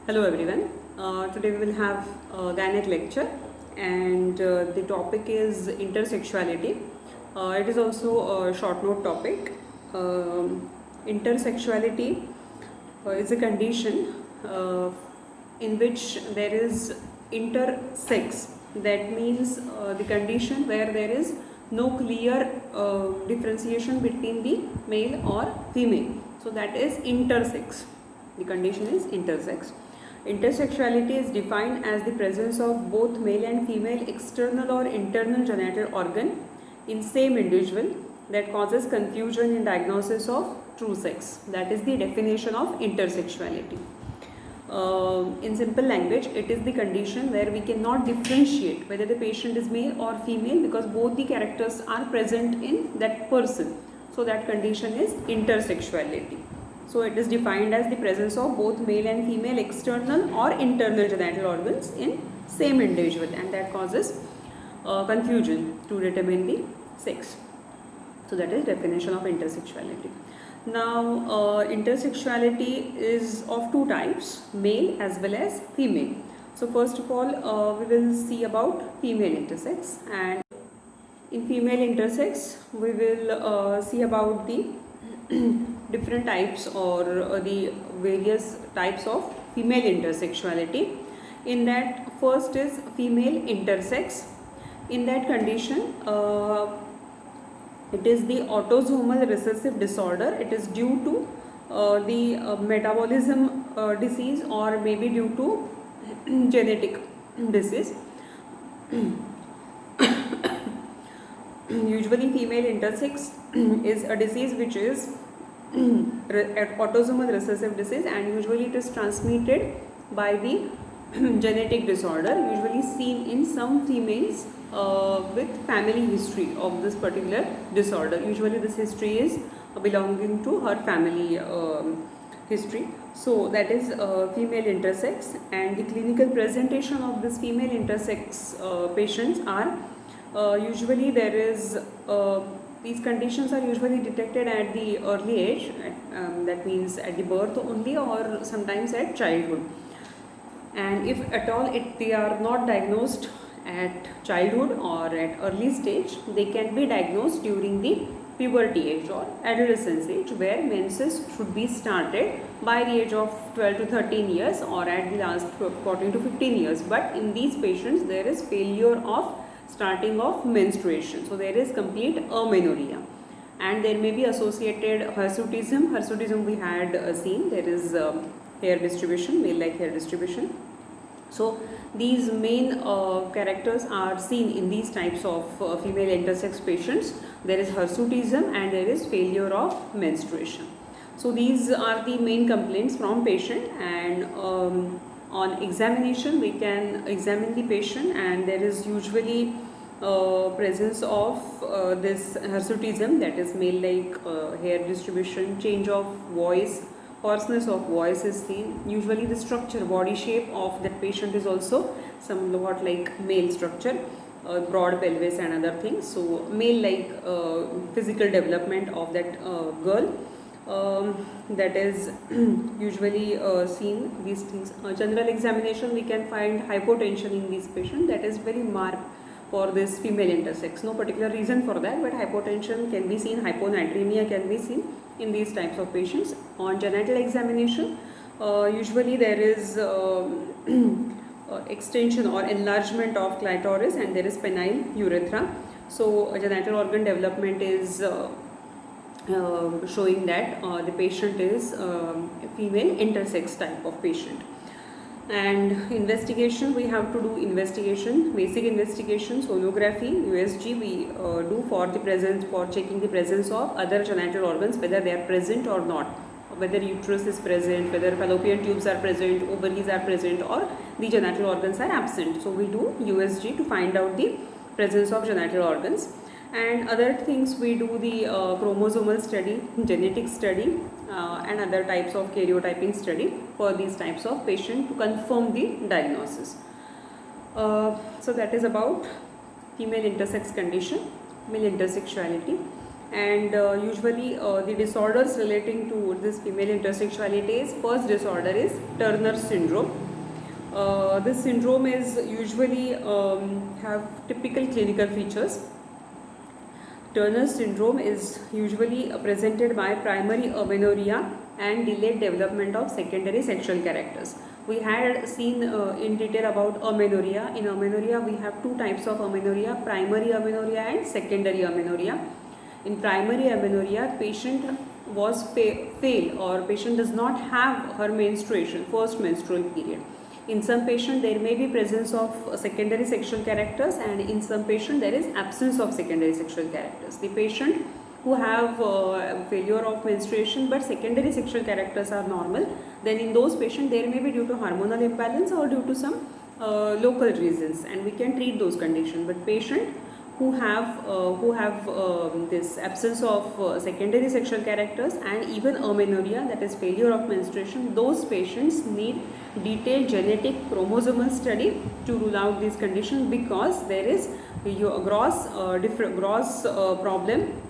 Hello everyone. Today we will have a gynec lecture and the topic is intersexuality. It is also a short note topic. Intersexuality is a condition in which there is intersex. That means the condition where there is no clear differentiation between the male or female. So that is intersex. The condition is intersex. Intersexuality is defined as the presence of both male and female external or internal genital organ in same individual that causes confusion in diagnosis of true sex. That is the definition of intersexuality. In simple language, it is the condition where we cannot differentiate whether the patient is male or female because both the characters are present in that person. So that condition is intersexuality. So it is defined as the presence of both male and female external or internal genital organs in same individual, and that causes confusion to determine the sex. So that is definition of intersexuality. Now intersexuality is of two types, male as well as female. So first of all we will see about female intersex, and in female intersex we will see about the different types or the various types of female intersexuality. In that, first is female intersex. In that condition, it is the autosomal recessive disorder. It is due to the metabolism disease or maybe due to genetic disease. Usually female intersex is a disease which is autosomal recessive disease, and usually it is transmitted by the genetic disorder, usually seen in some females with family history of this particular disorder. Usually this history is belonging to her family history. So that is female intersex, and the clinical presentation of this female intersex patients are usually there is these conditions are usually detected at the early age, that means at the birth only or sometimes at childhood. And if at all they are not diagnosed at childhood or at early stage, they can be diagnosed during the puberty age or adolescence age, where menses should be started by the age of 12 to 13 years or at the last 14 to 15 years. But in these patients there is failure of starting of menstruation, so there is complete amenorrhea, and there may be associated hirsutism. Hirsutism we had seen, there is hair distribution, male like hair distribution. So these main characters are seen in these types of female intersex patients. There is hirsutism and there is failure of menstruation. So these are the main complaints from patient, and on examination we can examine the patient, and there is usually presence of this hirsutism, that is male like hair distribution, change of voice, hoarseness of voice is seen. Usually the structure, body shape of that patient is also somewhat like male structure, broad pelvis and other things. So male like physical development of that girl, that is usually seen these things. General examination we can find hypotension in these patients, that is very marked for this female intersex. No particular reason for that, but hypotension can be seen, hyponatremia can be seen in these types of patients. On genital examination, usually there is extension or enlargement of clitoris, and there is penile urethra. So genital organ development is showing that the patient is female intersex type of patient. And investigation, we have to do investigation, basic investigation, sonography, USG we do for the presence, for checking the presence of other genital organs, whether they are present or not, whether uterus is present, whether fallopian tubes are present, ovaries are present, or the genital organs are absent. So we do USG to find out the presence of genital organs. And other things, we do the chromosomal study, genetic study, and other types of karyotyping study for these types of patient to confirm the diagnosis. So that is about female intersex condition, male intersexuality. And usually the disorders relating to this female intersexuality is, first disorder is Turner syndrome. This syndrome is usually have typical clinical features. Turner syndrome is usually presented by primary amenorrhea and delayed development of secondary sexual characters. We had seen in detail about amenorrhea. In amenorrhea, we have two types of amenorrhea, primary amenorrhea and secondary amenorrhea. In primary amenorrhea, patient was fail or patient does not have her menstruation, first menstrual period. In some patient there may be presence of secondary sexual characters, and in some patient there is absence of secondary sexual characters. The patient who have failure of menstruation but secondary sexual characters are normal, then in those patients there may be due to hormonal imbalance or due to some local reasons, and we can treat those conditions. But patient who have this absence of secondary sexual characters and even amenorrhea, that is failure of menstruation, those patients need detailed genetic chromosomal study to rule out these conditions, because there is a gross problem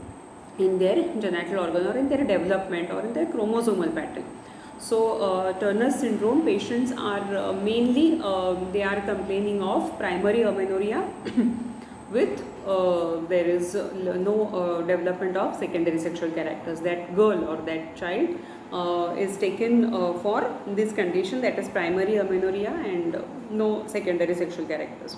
in their genital organ or in their development or in their chromosomal pattern. So Turner syndrome patients are mainly they are complaining of primary amenorrhea with there is no development of secondary sexual characters. That girl or that child is taken for this condition, that is primary amenorrhea and no secondary sexual characters.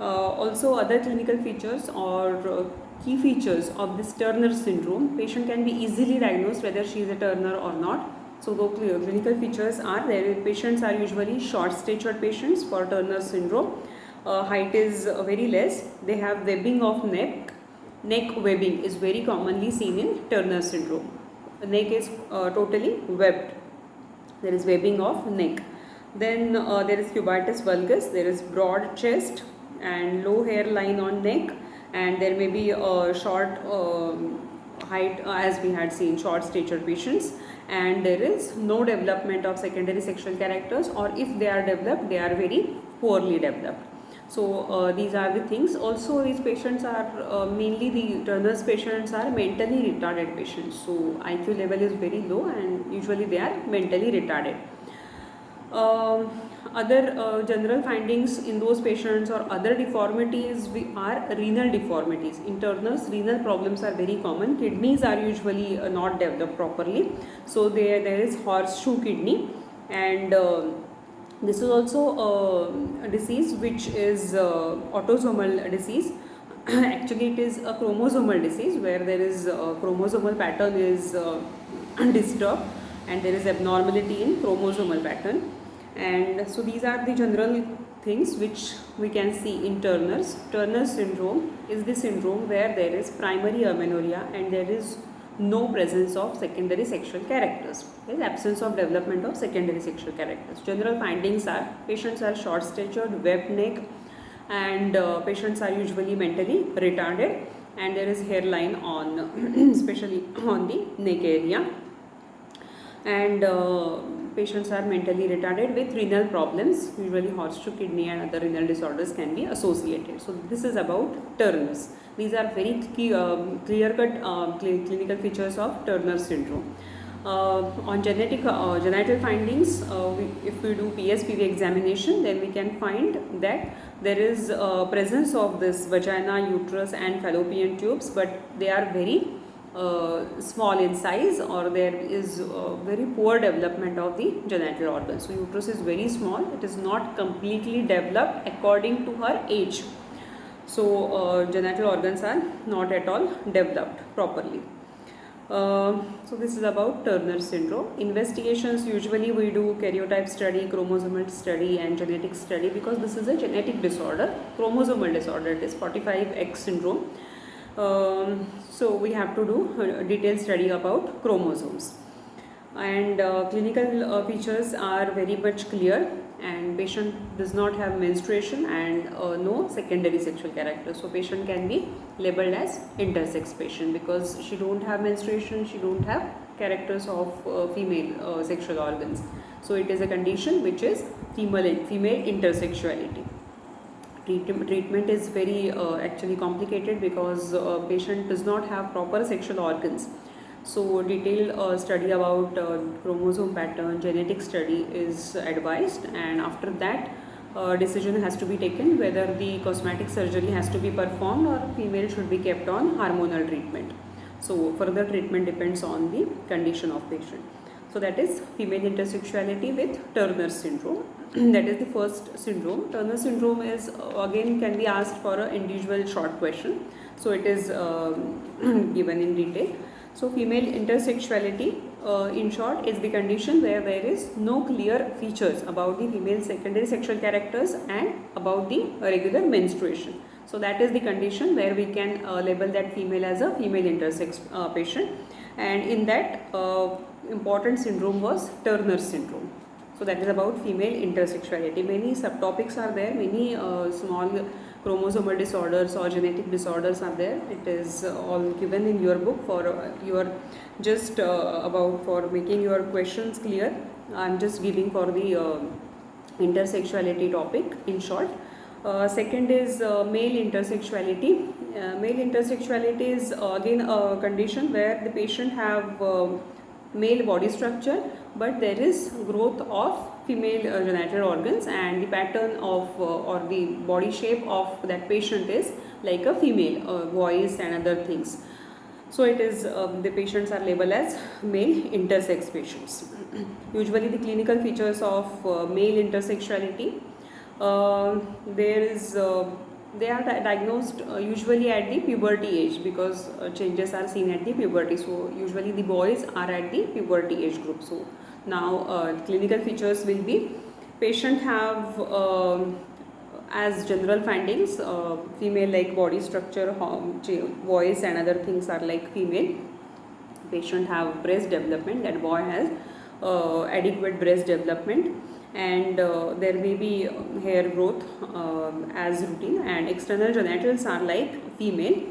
Also other clinical features or key features of this Turner syndrome, patient can be easily diagnosed whether she is a Turner or not. So the clinical features are there. Patients are usually short statured patients for Turner syndrome. Height is very less. They have webbing of neck. Neck webbing is very commonly seen in Turner syndrome. The neck is totally webbed. There is webbing of neck. Then there is cubitus vulgus. There is broad chest and low hairline on neck, and there may be a short height as we had seen short stature patients, and there is no development of secondary sexual characters, or if they are developed, they are very poorly developed. So these are the things. Also these patients are mainly the Turner's patients are mentally retarded patients. So IQ level is very low and usually they are mentally retarded. Other general findings in those patients or other deformities are renal deformities. In Turner's, renal problems are very common. Kidneys are usually not developed properly. So there is horseshoe kidney, and this is also a disease which is autosomal disease. Actually it is a chromosomal disease where there is chromosomal pattern is disturbed and there is abnormality in chromosomal pattern. And so these are the general things which we can see in Turner's. Turner's syndrome is the syndrome where there is primary amenorrhea and there is no presence of secondary sexual characters. There is absence of development of secondary sexual characters. General findings are patients are short statured, webbed neck, and patients are usually mentally retarded, and there is hairline on especially on the neck area, and patients are mentally retarded with renal problems. Usually horseshoe kidney and other renal disorders can be associated. So this is about Turner's. These are very clear-cut clinical features of Turner syndrome. On genital findings, if we do PSPV examination, then we can find that there is presence of this vagina, uterus and fallopian tubes, but they are very small in size, or there is very poor development of the genital organs. So uterus is very small, it is not completely developed according to her age. So genital organs are not at all developed properly. So this is about Turner syndrome. Investigations, usually we do karyotype study, chromosomal study and genetic study, because this is a genetic disorder, chromosomal disorder. It is 45X syndrome. So we have to do a detailed study about chromosomes, and clinical features are very much clear, and patient does not have menstruation and no secondary sexual character. So patient can be labeled as intersex patient because she don't have menstruation, she don't have characters of female sexual organs. So it is a condition which is female intersexuality. treatment is very actually complicated because patient does not have proper sexual organs. So detailed study about chromosome pattern, genetic study is advised, and after that decision has to be taken whether the cosmetic surgery has to be performed or female should be kept on hormonal treatment. So further treatment depends on the condition of patient. So that is female intersexuality with Turner syndrome. That is the first syndrome. Turner syndrome is again can be asked for an individual short question. So it is given in detail. So female intersexuality in short is the condition where there is no clear features about the female secondary sexual characters and about the regular menstruation. So that is the condition where we can label that female as a female intersex patient, and in that important syndrome was Turner syndrome. So that is about female intersexuality. Many subtopics are there, many small chromosomal disorders or genetic disorders are there. It is all given in your book for your just about for making your questions clear. I am just giving for the intersexuality topic in short. Second is male intersexuality. Male intersexuality is again a condition where the patient have male body structure, but there is growth of female genital organs, and the pattern of or the body shape of that patient is like a female, voice and other things. So it is the patients are labeled as male intersex patients. Usually the clinical features of male intersexuality, they are diagnosed usually at the puberty age because changes are seen at the puberty. So usually the boys are at the puberty age group. So now clinical features will be patient have as general findings female like body structure, voice and other things are like female. Patient have breast development, that boy has adequate breast development, and there may be hair growth as routine, and external genitals are like female,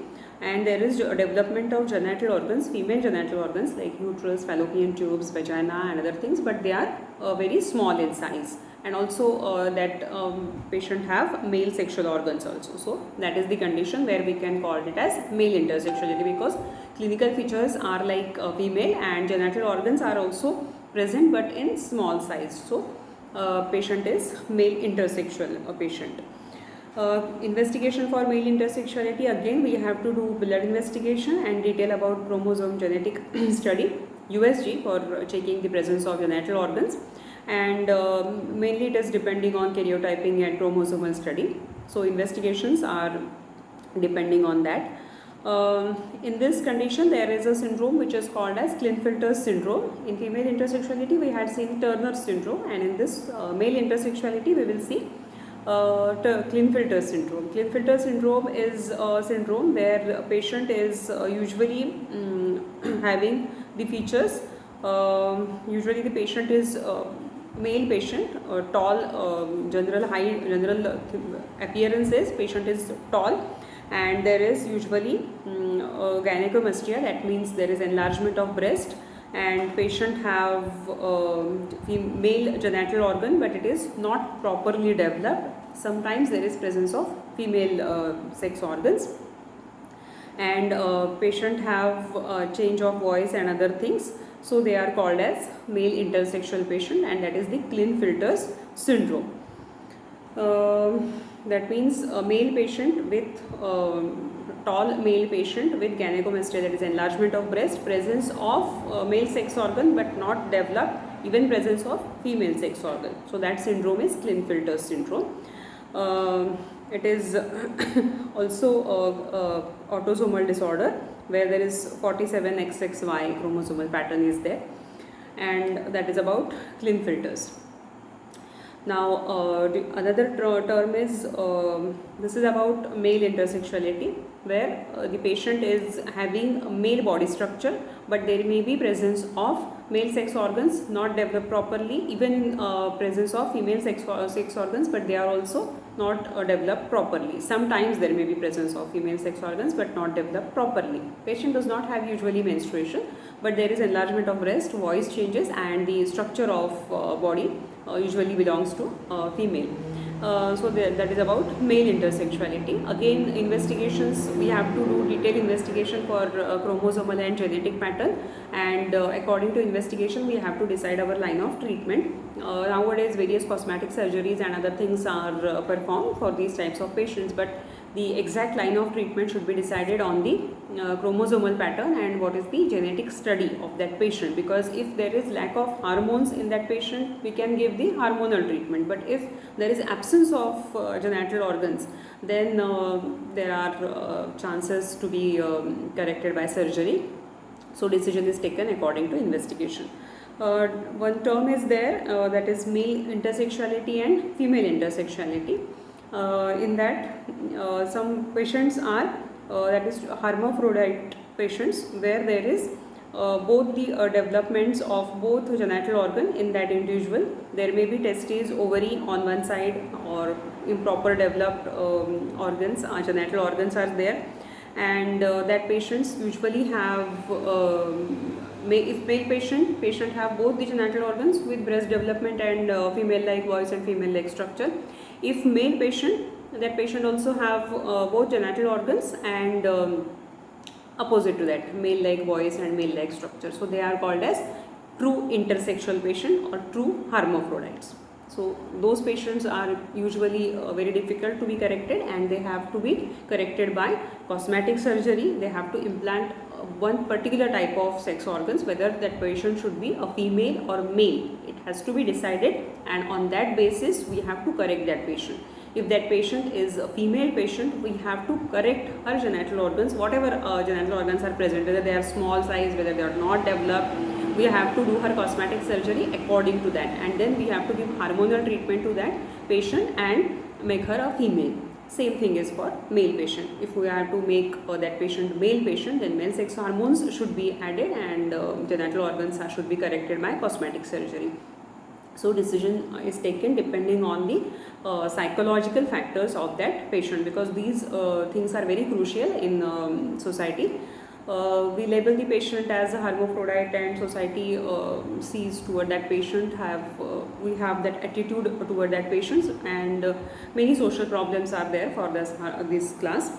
and there is development of genital organs, female genital organs like uterus, fallopian tubes, vagina and other things, but they are very small in size, and also that patient have male sexual organs also. So that is the condition where we can call it as male intersexuality, because clinical features are like female and genital organs are also present but in small size. So patient is male intersexual patient. Investigation for male intersexuality, again we have to do blood investigation and detail about chromosome genetic study, USG, for checking the presence of genital organs, and mainly it is depending on karyotyping and chromosomal study. So investigations are depending on that. In this condition there is a syndrome which is called as Klinefelter's syndrome. In female intersexuality we had seen Turner syndrome, and in this male intersexuality we will see Klinefelter's syndrome. Klinefelter syndrome is a syndrome where a patient is usually having the features. Usually the patient is male patient, tall, general height, general appearance is patient is tall, and there is usually gynecomastia, that means there is enlargement of breast, and patient have male genital organ but it is not properly developed. Sometimes there is presence of female sex organs, and patient have change of voice and other things. So they are called as male intersexual patient, and that is the Klinefelter's syndrome. That means a male patient with tall male patient with gynecomastia, that is enlargement of breast, presence of male sex organ but not developed, even presence of female sex organ. So that syndrome is Klinefelter's syndrome. It is also autosomal disorder where there is 47XXY chromosomal pattern is there, and that is about Klinefelter's. Now another term is this is about male intersexuality, where the patient is having a male body structure but there may be presence of male sex organs not developed properly, even presence of female sex organs, but they are also not developed properly. Sometimes there may be presence of female sex organs but not developed properly. Patient does not have usually menstruation, but there is enlargement of breast, voice changes, and the structure of body usually belongs to female. That is about male intersexuality. Again, investigations, we have to do detailed investigation for chromosomal and genetic pattern, and according to investigation we have to decide our line of treatment. Nowadays various cosmetic surgeries and other things are performed for these types of patients, but the exact line of treatment should be decided on the chromosomal pattern and what is the genetic study of that patient, because if there is lack of hormones in that patient we can give the hormonal treatment, but if there is absence of genital organs, then there are chances to be corrected by surgery. So decision is taken according to investigation. One term is there that is male intersexuality and female intersexuality. In that some patients are that is hermaphrodite patients, where there is both the developments of both genital organ in that individual. There may be testes, ovary on one side, or improper developed organs, genital organs are there, and that patients usually have if male patient have both the genital organs with breast development and female like voice and female like structure. If male patient, that patient also have both genital organs and opposite to that, male like voice and male like structure. So they are called as true intersexual patient or true hermaphrodites. So those patients are usually very difficult to be corrected, and they have to be corrected by cosmetic surgery. They have to implant one particular type of sex organs, whether that patient should be a female or male. It has to be decided, and on that basis we have to correct that patient. If that patient is a female patient, we have to correct her genital organs, whatever genital organs are present, whether they are small size, whether they are not developed. We have to do her cosmetic surgery according to that, and then we have to give hormonal treatment to that patient and make her a female. Same thing is for male patient. If we have to make that patient male patient, then male sex hormones should be added, and genital organs should be corrected by cosmetic surgery. So decision is taken depending on the psychological factors of that patient, because these things are very crucial in society. We label the patient as a hermaphrodite, and society sees toward that patient, we have that attitude toward that patient, and many social problems are there for this class.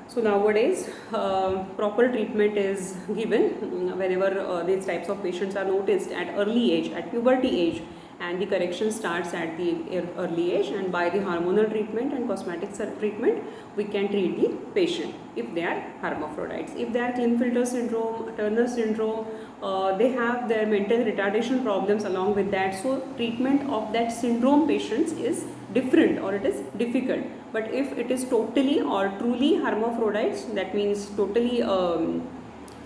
So nowadays proper treatment is given whenever these types of patients are noticed at early age, at puberty age, and the correction starts at the early age, and by the hormonal treatment and cosmetic treatment we can treat the patient if they are hermaphrodites. If they are Klinefelter syndrome, Turner syndrome, they have their mental retardation problems along with that, so treatment of that syndrome patients is different, or it is difficult. But if it is totally or truly hermaphrodites, that means totally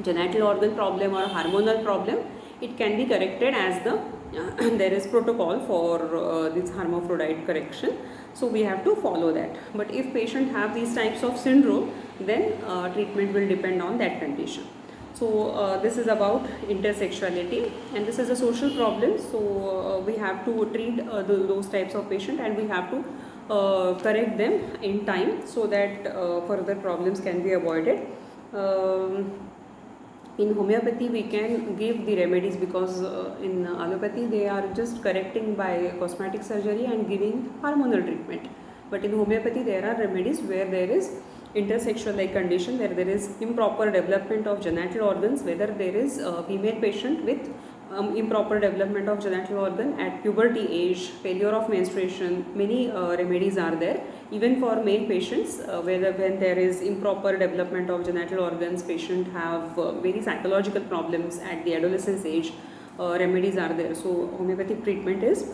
genital organ problem or hormonal problem, it can be corrected as the there is protocol for this hermaphrodite correction, so we have to follow that. But if patient have these types of syndrome, then treatment will depend on that condition. So this is about intersexuality, and this is a social problem, so we have to treat those types of patient, and we have to correct them in time, so that further problems can be avoided. In homeopathy we can give the remedies, because in allopathy they are just correcting by cosmetic surgery and giving hormonal treatment. But in homeopathy there are remedies where there is intersexual like condition, where there is improper development of genital organs, whether there is a female patient with improper development of genital organ at puberty age, failure of menstruation, many remedies are there. Even for male patients, whether when there is improper development of genital organs, patient have very psychological problems at the adolescence age, remedies are there. So homeopathic treatment is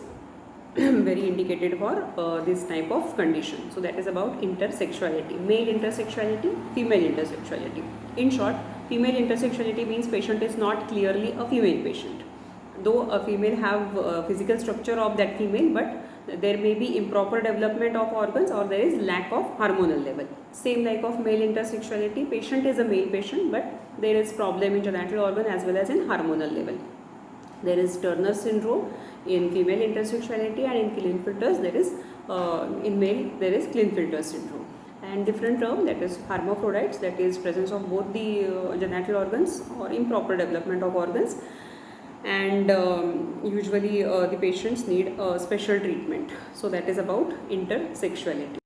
very indicated for this type of condition. So that is about intersexuality, male intersexuality, female intersexuality. In short, female intersexuality means patient is not clearly a female patient, though a female have physical structure of that female, but there may be improper development of organs, or there is lack of hormonal level. Same like of male intersexuality, patient is a male patient, but there is problem in genital organ as well as in hormonal level. There is Turner syndrome in female intersexuality, and in Klinefelter's there is in male there is Klinefelter syndrome. And different term, that is hermaphrodites, that is presence of both the genital organs or improper development of organs. and usually the patients need special treatment. So that is about intersexuality.